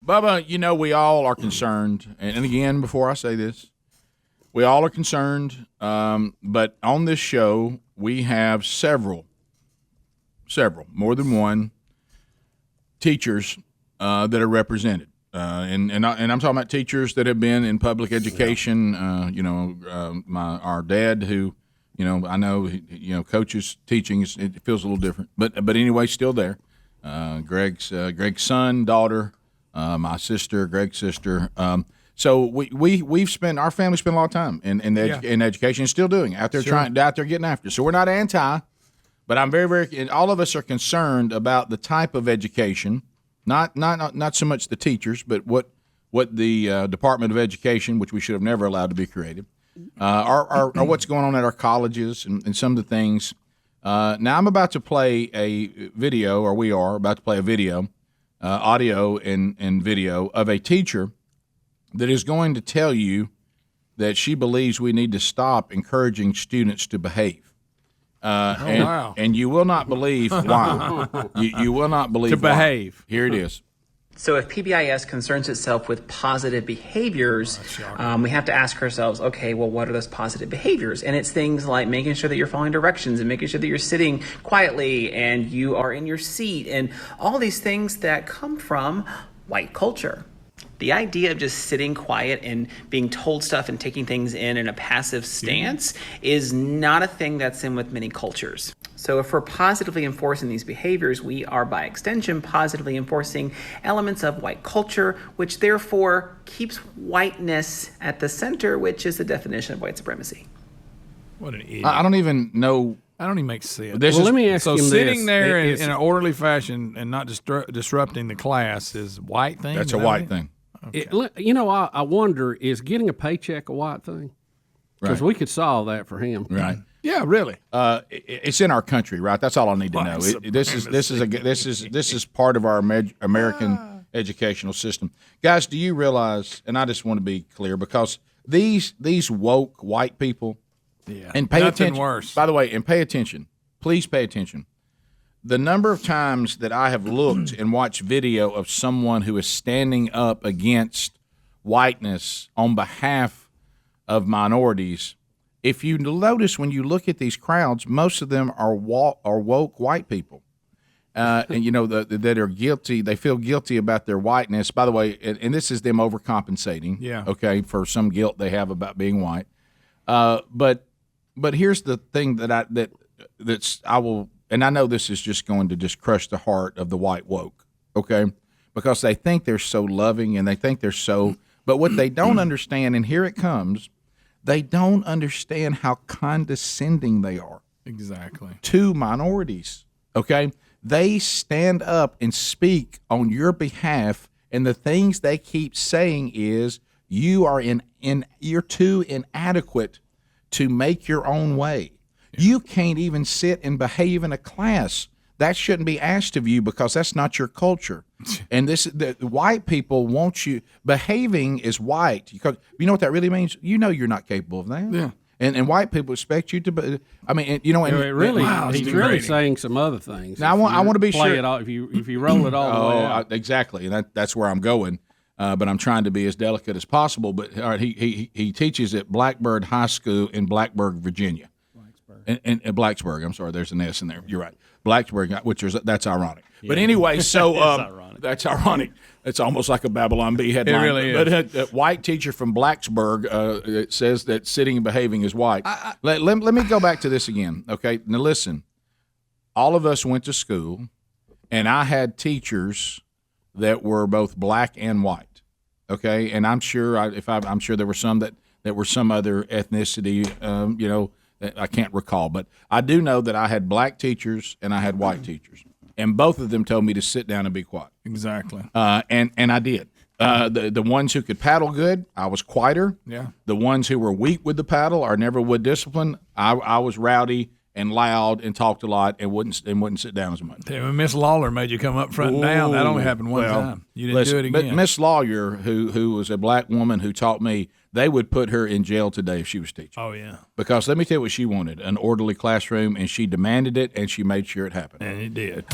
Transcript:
Bubba, we all are concerned, and again, before I say this, we all are concerned, but on this show, we have several, more than one, teachers that are represented. And I'm talking about teachers that have been in public education, our dad who, I know, coaches teaching, it feels a little different, but anyway, still there. Greg's son, daughter, my sister, Greg's sister. So we've spent, our family spent a lot of time in education, and still doing out there out there getting after it. So we're not anti, but I'm very, very. All of us are concerned about the type of education, not so much the teachers, but what the Department of Education, which we should have never allowed to be created, are what's going on at our colleges and some of the things. Now I'm about to play a video, or we are about to play a video, audio and video of a teacher that is going to tell you that she believes we need to stop encouraging students to behave. Wow. And you will not believe why. You will not believe to behave. Here it is. So if PBIS concerns itself with positive behaviors, we have to ask ourselves, okay, well, what are those positive behaviors? And it's things like making sure that you're following directions and making sure that you're sitting quietly and you are in your seat and all these things that come from white culture. The idea of just sitting quiet and being told stuff and taking things in a passive stance is not a thing that's in with many cultures. So if we're positively enforcing these behaviors, we are by extension positively enforcing elements of white culture, which therefore keeps whiteness at the center, which is the definition of white supremacy. What an idiot. I don't even know. I don't even make sense. Let me ask so him sitting this. there in an orderly fashion and not disrupting the class is a white thing? That's a white thing. Okay. I wonder, is getting a paycheck a white thing? Because we could solve that for him. Right. Yeah, really. It's in our country, right? That's all I need to know. This is part of our American educational system. Guys, do you realize? And I just want to be clear, because these woke white people. Yeah. And pay Nothing attention. Worse. By the way, and pay attention. Please pay attention. The number of times that I have looked and watched video of someone who is standing up against whiteness on behalf of minorities, if you notice when you look at these crowds, most of them are woke white people. And that are guilty. They feel guilty about their whiteness. By the way, and this is them overcompensating. Yeah. Okay, for some guilt they have about being white. But here's the thing that's I will. And I know this is just going to just crush the heart of the white woke, okay? Because they think they're so loving and they think they're so, but what they don't understand, and here it comes, they don't understand how condescending they are. Exactly. To minorities, okay? They stand up and speak on your behalf, and the things they keep saying is you are you're too inadequate to make your own way. You can't even sit and behave in a class. That shouldn't be asked of you because that's not your culture. And the white people want you. Behaving is white. Because you know what that really means? You know you're not capable of that. Yeah. And white people expect you to. I mean, he's really saying some other things. Now I want to be sure. It all, if you roll it all the way out. Exactly, and that's where I'm going. But I'm trying to be as delicate as possible. But all right, he teaches at Blackbird High School in Blacksburg, Virginia. In Blacksburg, I'm sorry, there's an S in there. You're right, Blacksburg, that's ironic. Yeah. But anyway, so that's ironic. It's almost like a Babylon Bee headline. It really is. But a white teacher from Blacksburg says that sitting and behaving is white. Let me go back to this again. Okay, now listen. All of us went to school, and I had teachers that were both black and white. Okay, and I'm sure I'm sure there were some that were some other ethnicity. I can't recall, but I do know that I had black teachers and I had white teachers, and both of them told me to sit down and be quiet. Exactly. And I did. The ones who could paddle good, I was quieter. Yeah. The ones who were weak with the paddle or never would discipline, I was rowdy and loud and talked a lot and wouldn't sit down as much. When Miss Lawler made you come up front and down, that only happened one time. You didn't do it again. But Miss Lawyer, who was a black woman who taught me, they would put her in jail today if she was teaching. Oh, yeah. Because let me tell you what she wanted, an orderly classroom, and she demanded it, and she made sure it happened. And it did.